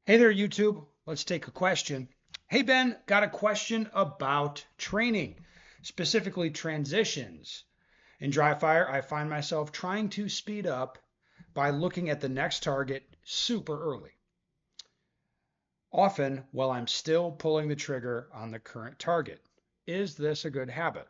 Hey there, YouTube. Let's take a question. Hey, Ben, got a question about training, specifically transitions. In dry fire, I find myself trying to speed up by looking at the next target super early, often while I'm still pulling the trigger on the current target. Is this a good habit?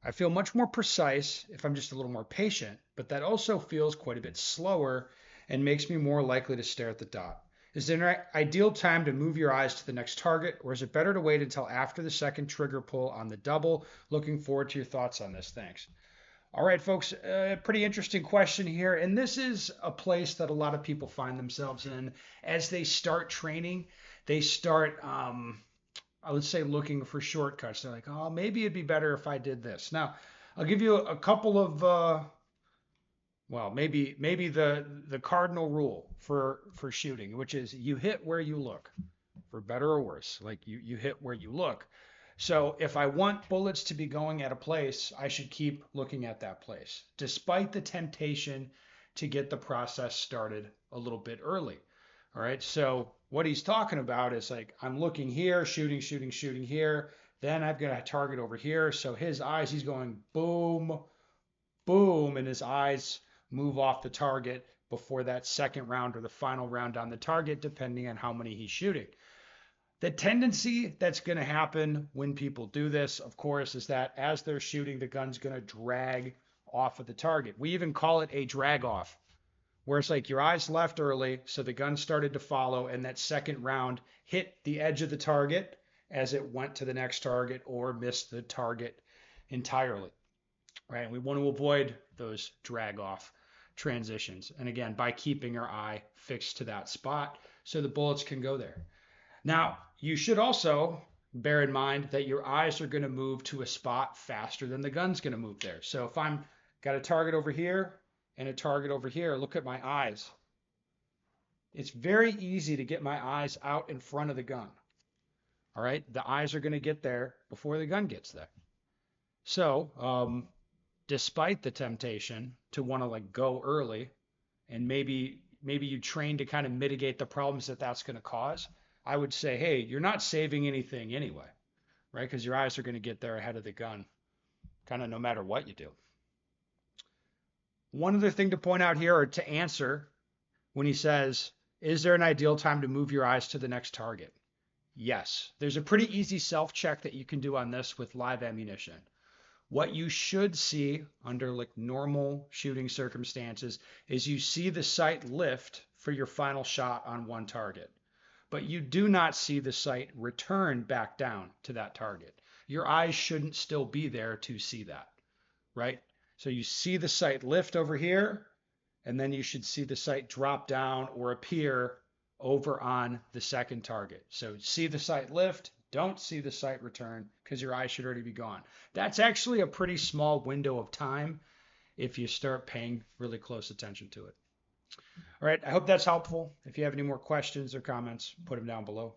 I feel much more precise if I'm just a little more patient, but that also feels quite a bit slower and makes me more likely to stare at the dot. Is there an ideal time to move your eyes to the next target, or is it better to wait until after the second trigger pull on the double? Looking forward to your thoughts on this. Thanks. All right, folks, pretty interesting question here. And this is a place that a lot of people find themselves in as they start training. They start I would say looking for shortcuts. They're like, oh, maybe it'd be better if I did this. Now, I'll give you a couple of, well, maybe the cardinal rule for shooting, which is you hit where you look, for better or worse. Like you hit where you look. So if I want bullets to be going at a place, I should keep looking at that place, despite the temptation to get the process started a little bit early. All right. So what he's talking about is like I'm looking here, shooting, shooting, shooting here. Then I've got a target over here. So his eyes, he's going boom, boom, and his eyes move off the target before that second round or the final round on the target, depending on how many he's shooting. The tendency that's going to happen when people do this, of course, is that as they're shooting, the gun's going to drag off of the target. We even call it a drag off, where it's like your eyes left early, so the gun started to follow, and that second round hit the edge of the target as it went to the next target or missed the target entirely. Right? And we want to avoid those drag off transitions. And again, by keeping our eye fixed to that spot so the bullets can go there. Now, you should also bear in mind that your eyes are going to move to a spot faster than the gun's going to move there. So if I'm got a target over here and a target over here, look at my eyes. It's very easy to get my eyes out in front of the gun. All right, the eyes are going to get there before the gun gets there. So, despite the temptation to want to like go early, and maybe you train to kind of mitigate the problems that that's going to cause, I would say, hey, you're not saving anything anyway, right? Because your eyes are going to get there ahead of the gun, kind of no matter what you do. One other thing to point out here or to answer when he says, is there an ideal time to move your eyes to the next target? Yes. There's a pretty easy self-check that you can do on this with live ammunition. What you should see under like normal shooting circumstances is you see the sight lift for your final shot on one target, but you do not see the sight return back down to that target. Your eyes shouldn't still be there to see that, right? So you see the sight lift over here, and then you should see the sight drop down or appear over on the second target. So see the sight lift, don't see the sight return because your eye should already be gone. That's actually a pretty small window of time if you start paying really close attention to it. All right, I hope that's helpful. If you have any more questions or comments, put them down below.